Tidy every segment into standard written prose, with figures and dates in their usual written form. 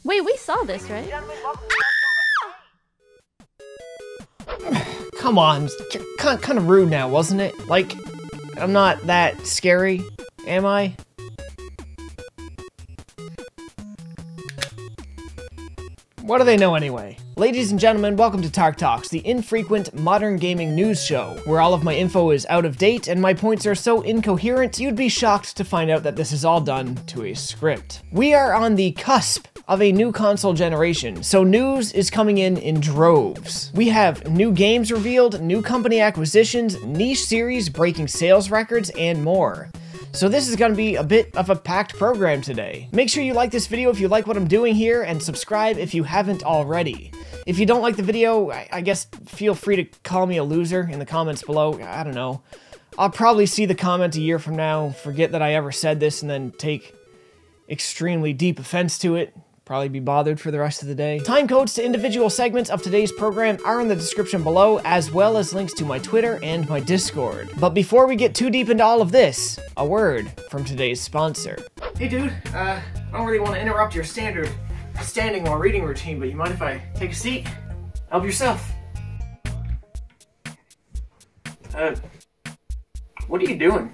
Wait, we saw this, right? Come on, kind of rude now, wasn't it? Like, I'm not that scary, am I? What do they know anyway? Ladies and gentlemen, welcome to Tark Talks, the infrequent modern gaming news show, where all of my info is out of date and my points are so incoherent you'd be shocked to find out that this is all done to a script. We are on the cusp of a new console generation, so news is coming in droves. We have new games revealed, new company acquisitions, niche series breaking sales records, and more. So this is going to be a bit of a packed program today. Make sure you like this video if you like what I'm doing here, and subscribe if you haven't already. If you don't like the video, I guess feel free to call me a loser in the comments below. I don't know. I'll probably see the comment a year from now, forget that I ever said this, and then take extremely deep offense to it. Probably be bothered for the rest of the day. Time codes to individual segments of today's program are in the description below, as well as links to my Twitter and my Discord. But before we get too deep into all of this, a word from today's sponsor. Hey dude, I don't really want to interrupt your standard standing while reading routine, but you mind if I take a seat? Help yourself. What are you doing?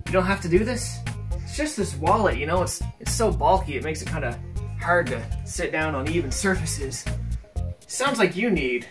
You don't have to do this? It's just this wallet, you know, it's so bulky, it makes it kind of hard to sit down on even surfaces. Sounds like you need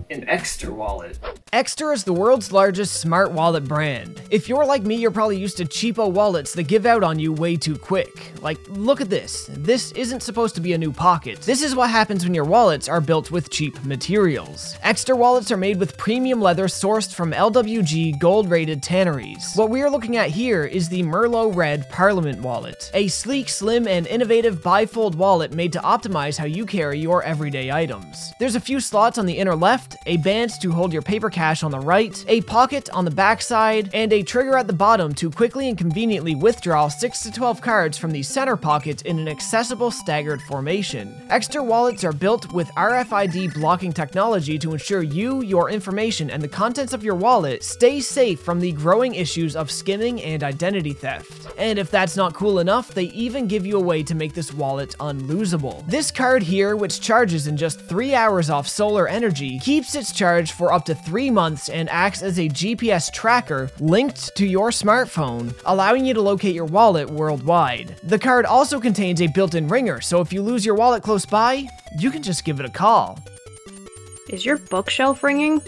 an Ekster wallet. Ekster is the world's largest smart wallet brand. If you're like me, you're probably used to cheapo wallets that give out on you way too quick. Like, look at this. This isn't supposed to be a new pocket. This is what happens when your wallets are built with cheap materials. Ekster wallets are made with premium leather sourced from LWG gold-rated tanneries. What we are looking at here is the Merlot Red Parliament wallet, a sleek, slim, and innovative bifold wallet made to optimize how you carry your everyday items. There's a few slots on the inner left, a band to hold your paper cash on the right, a pocket on the back side, and a trigger at the bottom to quickly and conveniently withdraw 6 to 12 cards from the center pocket in an accessible staggered formation. Ekster wallets are built with RFID blocking technology to ensure you, your information, and the contents of your wallet stay safe from the growing issues of skimming and identity theft. And if that's not cool enough, they even give you a way to make this wallet unlosable. This card here, which charges in just 3 hours off solar energy, keeps its charge for up to 3 months and acts as a GPS tracker linked to your smartphone, allowing you to locate your wallet worldwide. The card also contains a built-in ringer, so if you lose your wallet close by, you can just give it a call. Is your bookshelf ringing?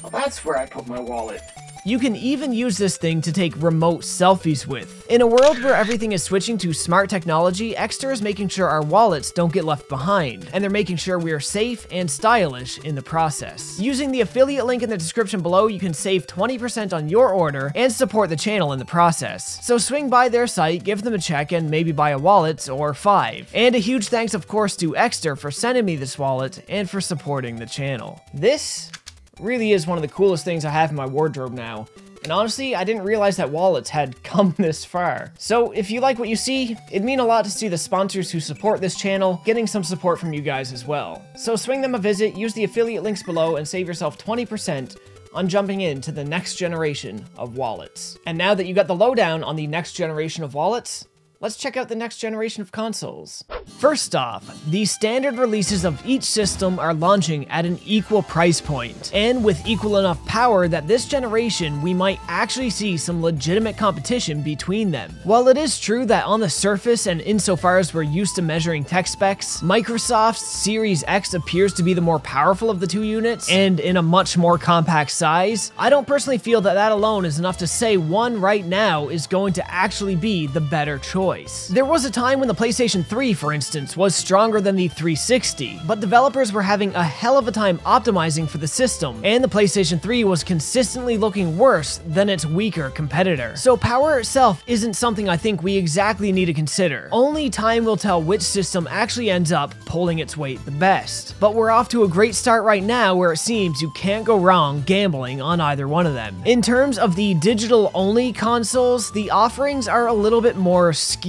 Well, that's where I put my wallet. You can even use this thing to take remote selfies with. In a world where everything is switching to smart technology, Ekster is making sure our wallets don't get left behind, and they're making sure we are safe and stylish in the process. Using the affiliate link in the description below, you can save 20% on your order and support the channel in the process. So swing by their site, give them a check, and maybe buy a wallet or 5. And a huge thanks of course to Ekster for sending me this wallet and for supporting the channel. This really is one of the coolest things I have in my wardrobe now. And honestly, I didn't realize that wallets had come this far. So if you like what you see, it'd mean a lot to see the sponsors who support this channel getting some support from you guys as well. So swing them a visit, use the affiliate links below, and save yourself 20% on jumping into the next generation of wallets. And now that you got the lowdown on the next generation of wallets, let's check out the next generation of consoles. First off, the standard releases of each system are launching at an equal price point, and with equal enough power that this generation we might actually see some legitimate competition between them. While it is true that on the surface and insofar as we're used to measuring tech specs, Microsoft's Series X appears to be the more powerful of the two units, and in a much more compact size, I don't personally feel that that alone is enough to say one right now is going to actually be the better choice. There was a time when the PlayStation 3, for instance, was stronger than the 360, but developers were having a hell of a time optimizing for the system, and the PlayStation 3 was consistently looking worse than its weaker competitor. So power itself isn't something I think we exactly need to consider. Only time will tell which system actually ends up pulling its weight the best. But we're off to a great start right now where it seems you can't go wrong gambling on either one of them. In terms of the digital-only consoles, the offerings are a little bit more skewed.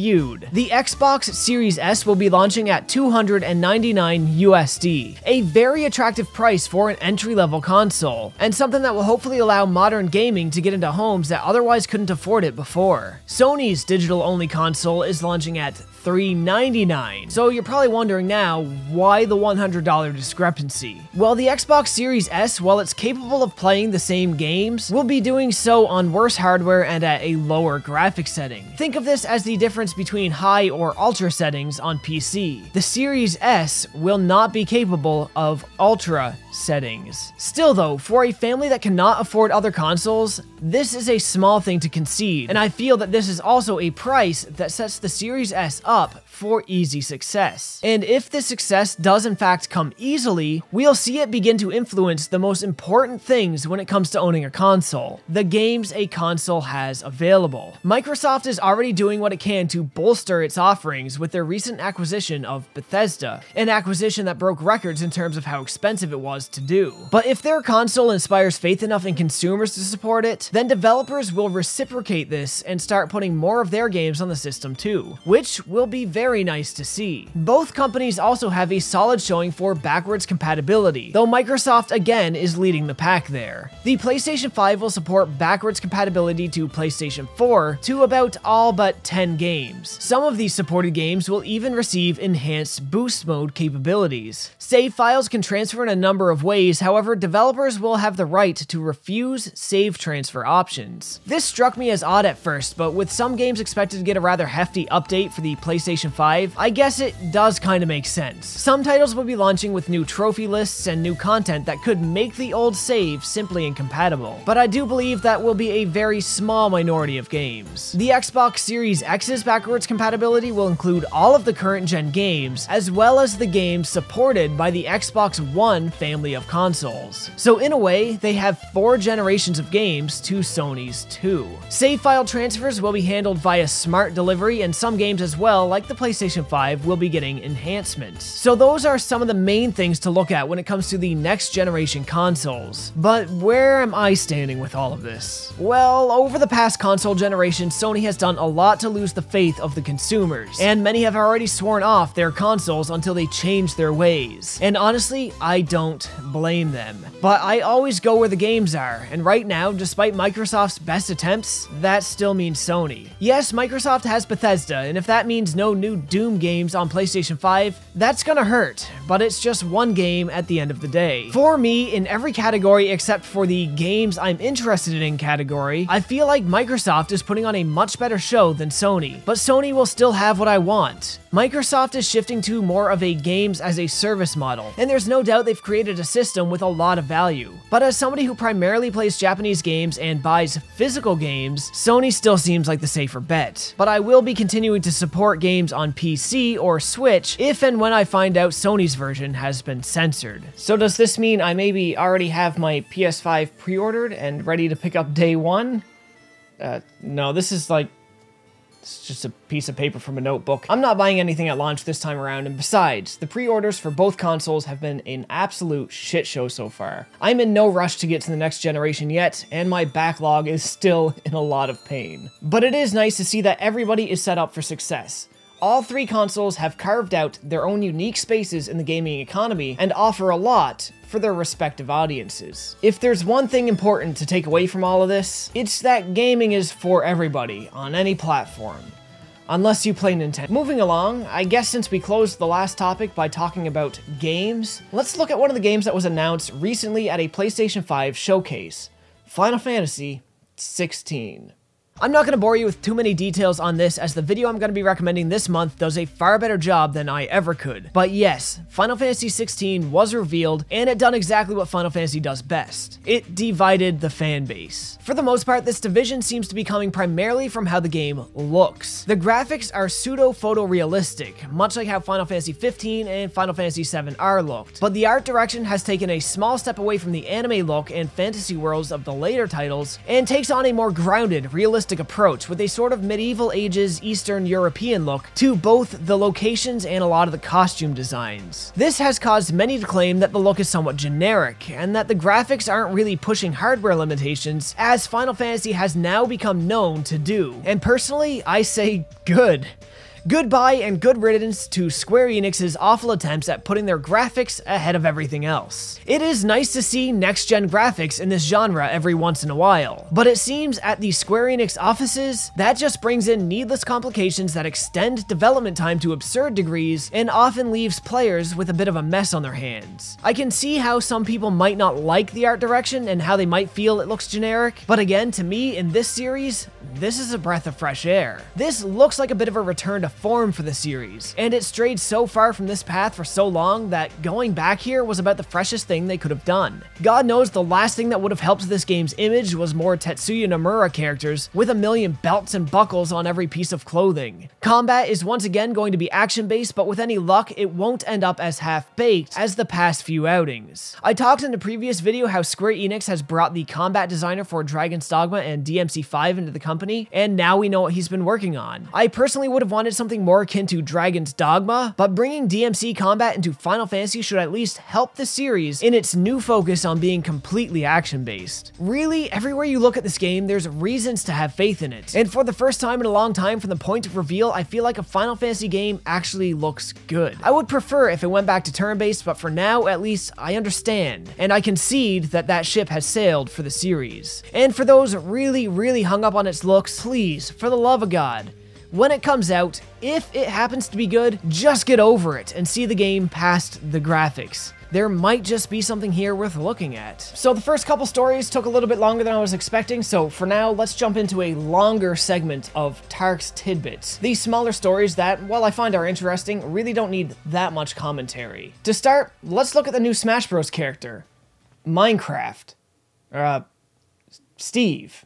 The Xbox Series S will be launching at $299 USD, a very attractive price for an entry-level console, and something that will hopefully allow modern gaming to get into homes that otherwise couldn't afford it before. Sony's digital-only console is launching at $399. So you're probably wondering now, why the $100 discrepancy? Well, the Xbox Series S, while it's capable of playing the same games, will be doing so on worse hardware and at a lower graphics setting. Think of this as the difference between high or ultra settings on PC. The Series S will not be capable of ultra settings. Still though, for a family that cannot afford other consoles, this is a small thing to concede, and I feel that this is also a price that sets the Series S up for easy success. And if this success does in fact come easily, we'll see it begin to influence the most important things when it comes to owning a console: the games a console has available. Microsoft is already doing what it can to bolster its offerings with their recent acquisition of Bethesda, an acquisition that broke records in terms of how expensive it was to do. But if their console inspires faith enough in consumers to support it, then developers will reciprocate this and start putting more of their games on the system too, which will be very nice to see. Both companies also have a solid showing for backwards compatibility, though Microsoft again is leading the pack there. The PlayStation 5 will support backwards compatibility to PlayStation 4 to about all but 10 games. Some of these supported games will even receive enhanced boost mode capabilities. Save files can transfer in a number of ways, however, developers will have the right to refuse save transfer options. This struck me as odd at first, but with some games expected to get a rather hefty update for the PlayStation 5, I guess it does kinda make sense. Some titles will be launching with new trophy lists and new content that could make the old save simply incompatible, but I do believe that will be a very small minority of games. The Xbox Series X's backwards compatibility will include all of the current gen games, as well as the games supported by the Xbox One family of consoles. So in a way, they have 4 generations of games to Sony's 2. Save file transfers will be handled via smart delivery, and some games as well, like the PlayStation 5, will be getting enhancements. So those are some of the main things to look at when it comes to the next generation consoles. But where am I standing with all of this? Well, over the past console generation, Sony has done a lot to lose the faith of the consumers, and many have already sworn off their consoles until they change their ways. And honestly, I don't blame them. But I always go where the games are, and right now, despite Microsoft's best attempts, that still means Sony. Yes, Microsoft has Bethesda, and if that means no new Doom games on PlayStation 5, that's gonna hurt, but it's just one game at the end of the day. For me, in every category except for the games I'm interested in category, I feel like Microsoft is putting on a much better show than Sony, but Sony will still have what I want. Microsoft is shifting to more of a games as a service model, and there's no doubt they've created a system with a lot of value. But as somebody who primarily plays Japanese games and buys physical games, Sony still seems like the safer bet. But I will be continuing to support games on PC or Switch if and when I find out Sony's version has been censored. So does this mean I maybe already have my PS5 pre-ordered and ready to pick up day one? No, this is like... it's just a piece of paper from a notebook. I'm not buying anything at launch this time around, and besides, the pre-orders for both consoles have been an absolute shit show so far. I'm in no rush to get to the next generation yet, and my backlog is still in a lot of pain. But it is nice to see that everybody is set up for success. All 3 consoles have carved out their own unique spaces in the gaming economy and offer a lot for their respective audiences. If there's one thing important to take away from all of this, it's that gaming is for everybody on any platform. Unless you play Nintendo. Moving along, I guess since we closed the last topic by talking about games, let's look at one of the games that was announced recently at a PlayStation 5 showcase: Final Fantasy 16. I'm not going to bore you with too many details on this, as the video I'm going to be recommending this month does a far better job than I ever could. But yes, Final Fantasy 16 was revealed, and it done exactly what Final Fantasy does best. It divided the fan base. For the most part, this division seems to be coming primarily from how the game looks. The graphics are pseudo-photorealistic, much like how Final Fantasy 15 and Final Fantasy 7 are looked. But the art direction has taken a small step away from the anime look and fantasy worlds of the later titles, and takes on a more grounded, realistic approach with a sort of medieval ages Eastern European look to both the locations and a lot of the costume designs. This has caused many to claim that the look is somewhat generic, and that the graphics aren't really pushing hardware limitations, as Final Fantasy has now become known to do. And personally, I say good. Goodbye and good riddance to Square Enix's awful attempts at putting their graphics ahead of everything else. It is nice to see next-gen graphics in this genre every once in a while, but it seems at the Square Enix offices, that just brings in needless complications that extend development time to absurd degrees and often leaves players with a bit of a mess on their hands. I can see how some people might not like the art direction and how they might feel it looks generic, but again, to me, in this series, this is a breath of fresh air. This looks like a bit of a return to form for the series, and it strayed so far from this path for so long that going back here was about the freshest thing they could have done. God knows the last thing that would have helped this game's image was more Tetsuya Nomura characters with a million belts and buckles on every piece of clothing. Combat is once again going to be action-based, but with any luck, it won't end up as half-baked as the past few outings. I talked in a previous video how Square Enix has brought the combat designer for Dragon's Dogma and DMC5 into the company, and now we know what he's been working on. I personally would have wanted something more akin to Dragon's Dogma, but bringing DMC combat into Final Fantasy should at least help the series in its new focus on being completely action-based. Really, everywhere you look at this game, there's reasons to have faith in it, and for the first time in a long time from the point of reveal, I feel like a Final Fantasy game actually looks good. I would prefer if it went back to turn-based, but for now, at least, I understand, and I concede that that ship has sailed for the series. And for those really hung up on its looks, please, for the love of God, when it comes out, if it happens to be good, just get over it and see the game past the graphics. There might just be something here worth looking at. So the first couple stories took a little bit longer than I was expecting, so for now, let's jump into a longer segment of Tarks Tidbits. These smaller stories that, while I find are interesting, really don't need that much commentary. To start, let's look at the new Smash Bros. Character, Minecraft. Steve.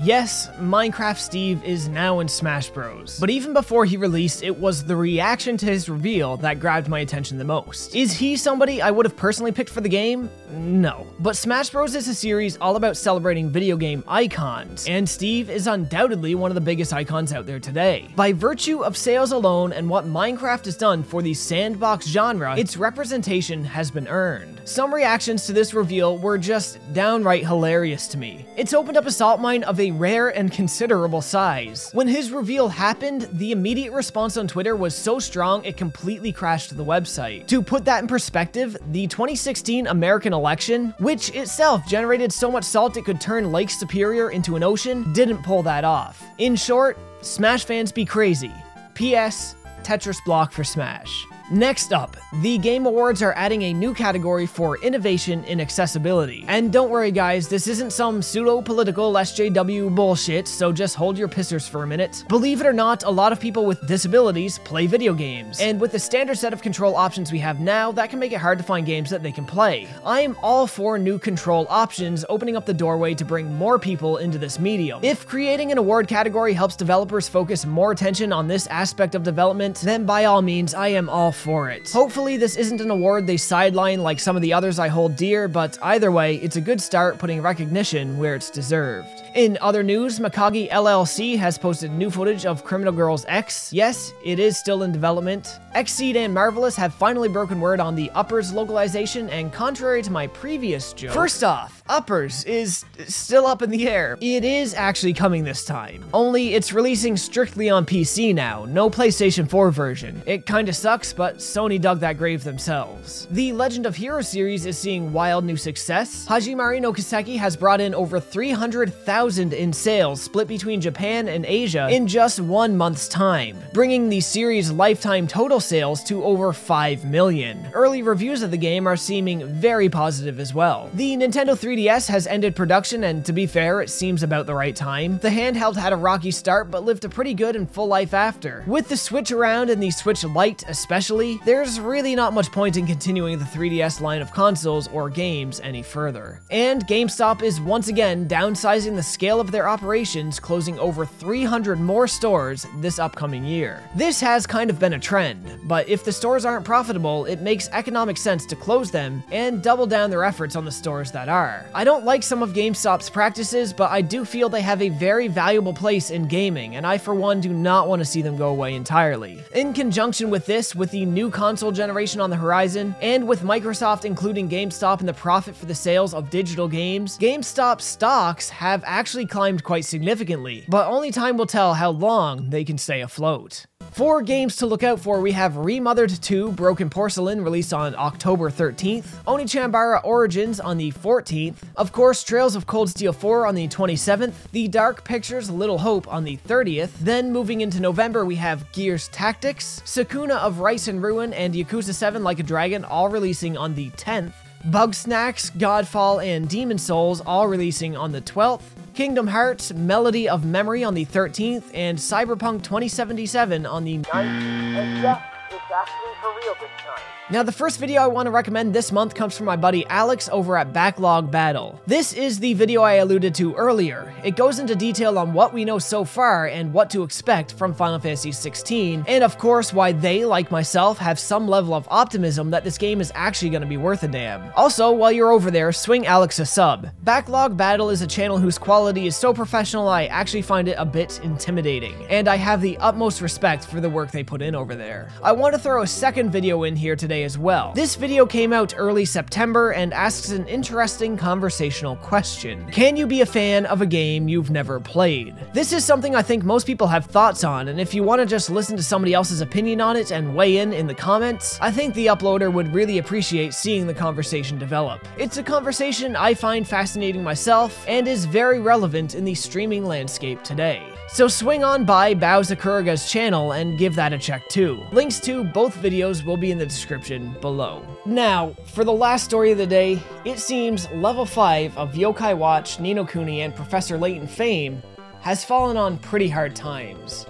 Yes, Minecraft Steve is now in Smash Bros. But even before he released, it was the reaction to his reveal that grabbed my attention the most. Is he somebody I would have personally picked for the game? No. But Smash Bros is a series all about celebrating video game icons, and Steve is undoubtedly one of the biggest icons out there today. By virtue of sales alone and what Minecraft has done for the sandbox genre, its representation has been earned. Some reactions to this reveal were just downright hilarious to me. It's opened up a salt mine of a rare and considerable size. When his reveal happened, the immediate response on Twitter was so strong it completely crashed the website. To put that in perspective, the 2016 American election, which itself generated so much salt it could turn Lake Superior into an ocean, didn't pull that off. In short, Smash fans be crazy. P.S. Tetris block for Smash. Next up, the Game Awards are adding a new category for innovation in accessibility. And don't worry guys, this isn't some pseudo-political SJW bullshit, so just hold your pissers for a minute. Believe it or not, a lot of people with disabilities play video games, and with the standard set of control options we have now, that can make it hard to find games that they can play. I am all for new control options, opening up the doorway to bring more people into this medium. If creating an award category helps developers focus more attention on this aspect of development, then by all means, I am all for it. Hopefully this isn't an award they sideline like some of the others I hold dear, but either way, it's a good start putting recognition where it's deserved. In other news, Mikagi LLC has posted new footage of Criminal Girls X. Yes, it is still in development. Xseed and Marvelous have finally broken word on the Uppers localization, and contrary to my previous joke, first off, Uppers is still up in the air. It is actually coming this time, only it's releasing strictly on PC now, no PlayStation 4 version. It kinda sucks, but Sony dug that grave themselves. The Legend of Heroes series is seeing wild new success. Hajimari no Kiseki has brought in over 300,000 in sales split between Japan and Asia in just 1 month's time, bringing the series' lifetime total sales to over 5 million. Early reviews of the game are seeming very positive as well. The Nintendo 3DS has ended production, and to be fair, it seems about the right time. The handheld had a rocky start but lived a pretty good and full life after. With the Switch around and the Switch Lite especially, there's really not much point in continuing the 3DS line of consoles or games any further. And GameStop is once again downsizing the scale of their operations, closing over 300 more stores this upcoming year. This has kind of been a trend, but if the stores aren't profitable, it makes economic sense to close them and double down their efforts on the stores that are. I don't like some of GameStop's practices, but I do feel they have a very valuable place in gaming, and I for one do not want to see them go away entirely. In conjunction with this, with the new console generation on the horizon, and with Microsoft including GameStop in the profit for the sales of digital games, GameStop stocks have actually climbed quite significantly, but only time will tell how long they can stay afloat. For games to look out for, we have Remothered 2 Broken Porcelain released on October 13th, Onichambara Origins on the 14th, of course Trails of Cold Steel 4 on the 27th, The Dark Pictures Little Hope on the 30th, then moving into November we have Gears Tactics, Sakuna of Rice and Ruin, and Yakuza 7 Like a Dragon all releasing on the 10th, Bugsnax, Godfall, and Demon Souls all releasing on the 12th, Kingdom Hearts Melody of Memory on the 13th, and Cyberpunk 2077 on the 9th, and yeah, it's actually for real this time. Now, the first video I want to recommend this month comes from my buddy Alex over at Backlog Battle. This is the video I alluded to earlier. It goes into detail on what we know so far and what to expect from Final Fantasy XVI, and of course why they, like myself, have some level of optimism that this game is actually going to be worth a damn. Also, while you're over there, swing Alex a sub. Backlog Battle is a channel whose quality is so professional I actually find it a bit intimidating, and I have the utmost respect for the work they put in over there. I want to throw a second video in here today as well. This video came out early September and asks an interesting conversational question. Can you be a fan of a game you've never played? This is something I think most people have thoughts on, and if you want to just listen to somebody else's opinion on it and weigh in the comments, I think the uploader would really appreciate seeing the conversation develop. It's a conversation I find fascinating myself and is very relevant in the streaming landscape today. So swing on by BaoZakeruga's channel and give that a check too. Links to both videos will be in the description below. Now, for the last story of the day, it seems Level 5 of Yokai Watch, Ni no Kuni, and Professor Layton fame has fallen on pretty hard times,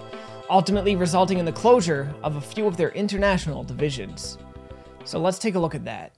ultimately resulting in the closure of a few of their international divisions. So let's take a look at that.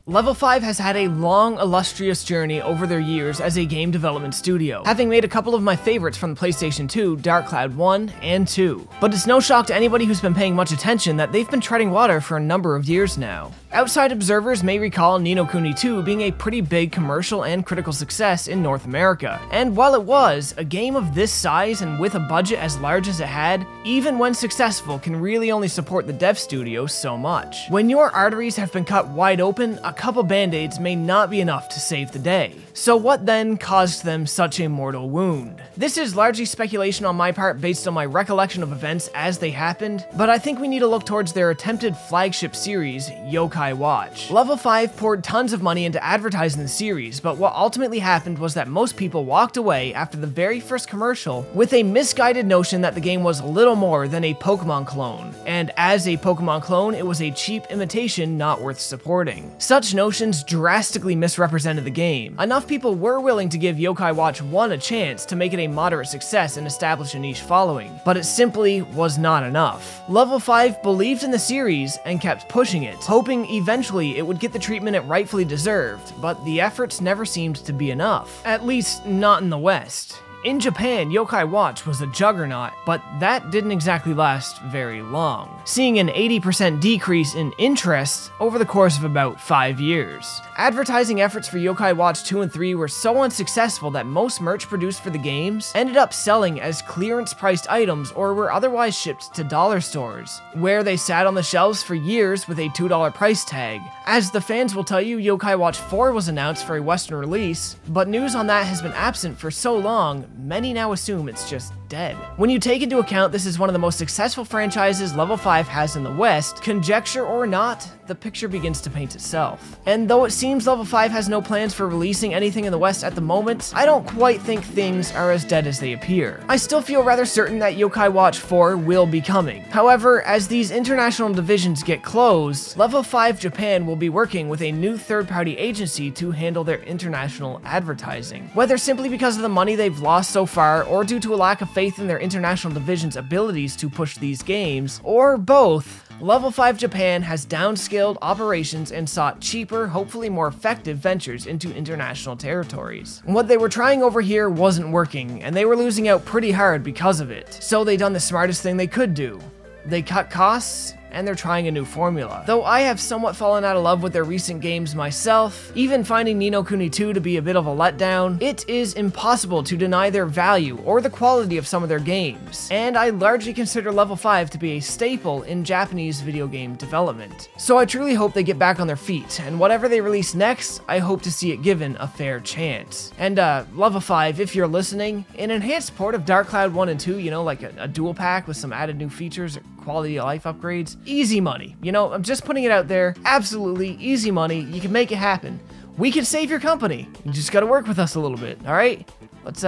Level 5 has had a long, illustrious journey over their years as a game development studio, having made a couple of my favorites from the PlayStation 2, Dark Cloud 1 and 2. But it's no shock to anybody who's been paying much attention that they've been treading water for a number of years now. Outside observers may recall Ni no Kuni 2 being a pretty big commercial and critical success in North America, and while it was, a game of this size and with a budget as large as it had, even when successful can really only support the dev studio so much. When your arteries have been cut wide open, a couple band-aids may not be enough to save the day. So what then caused them such a mortal wound? This is largely speculation on my part based on my recollection of events as they happened, but I think we need to look towards their attempted flagship series, Yokai Watch. Level 5 poured tons of money into advertising the series, but what ultimately happened was that most people walked away after the very first commercial with a misguided notion that the game was little more than a Pokemon clone, and as a Pokemon clone, it was a cheap imitation not worth supporting. Such notions drastically misrepresented the game. Enough people were willing to give Yokai Watch 1 a chance to make it a moderate success and establish a niche following, but it simply was not enough. Level 5 believed in the series and kept pushing it, hoping eventually it would get the treatment it rightfully deserved, but the efforts never seemed to be enough. At least, not in the West. In Japan, Yokai Watch was a juggernaut, but that didn't exactly last very long, seeing an 80% decrease in interest over the course of about 5 years. Advertising efforts for Yokai Watch 2 and 3 were so unsuccessful that most merch produced for the games ended up selling as clearance-priced items or were otherwise shipped to dollar stores, where they sat on the shelves for years with a $2 price tag. As the fans will tell you, Yokai Watch 4 was announced for a Western release, but news on that has been absent for so long, many now assume it's just dead. When you take into account this is one of the most successful franchises Level 5 has in the West, conjecture or not, the picture begins to paint itself. And though it seems Level 5 has no plans for releasing anything in the West at the moment, I don't quite think things are as dead as they appear. I still feel rather certain that Yokai Watch 4 will be coming. However, as these international divisions get closed, Level 5 Japan will be working with a new third-party agency to handle their international advertising. Whether simply because of the money they've lost so far, or due to a lack of faith in their international division's abilities to push these games, or both, Level 5 Japan has downscaled operations and sought cheaper, hopefully more effective ventures into international territories. What they were trying over here wasn't working, and they were losing out pretty hard because of it. So they done the smartest thing they could do. They cut costs, and they're trying a new formula. Though I have somewhat fallen out of love with their recent games myself, even finding Ni no Kuni 2 to be a bit of a letdown, it is impossible to deny their value or the quality of some of their games, and I largely consider Level 5 to be a staple in Japanese video game development. So I truly hope they get back on their feet, and whatever they release next, I hope to see it given a fair chance. And Level 5, if you're listening, an enhanced port of Dark Cloud 1 and 2, you know, like a dual pack with some added new features, are quality of life upgrades. Easy money. You know, I'm just putting it out there. Absolutely easy money. You can make it happen. We can save your company. You just gotta work with us a little bit, all right? Let's,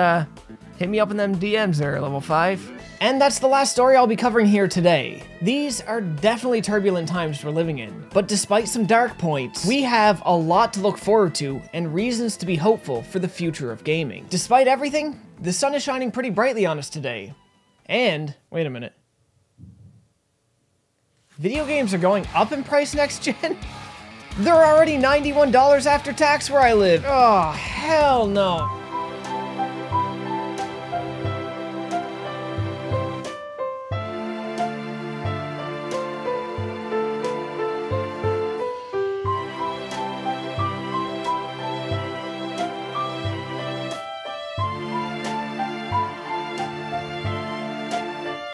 hit me up in them DMs there, Level 5. And that's the last story I'll be covering here today. These are definitely turbulent times we're living in, but despite some dark points, we have a lot to look forward to and reasons to be hopeful for the future of gaming. Despite everything, the sun is shining pretty brightly on us today. And, wait a minute. Video games are going up in price next gen? They're already $91 after tax where I live. Oh, hell no.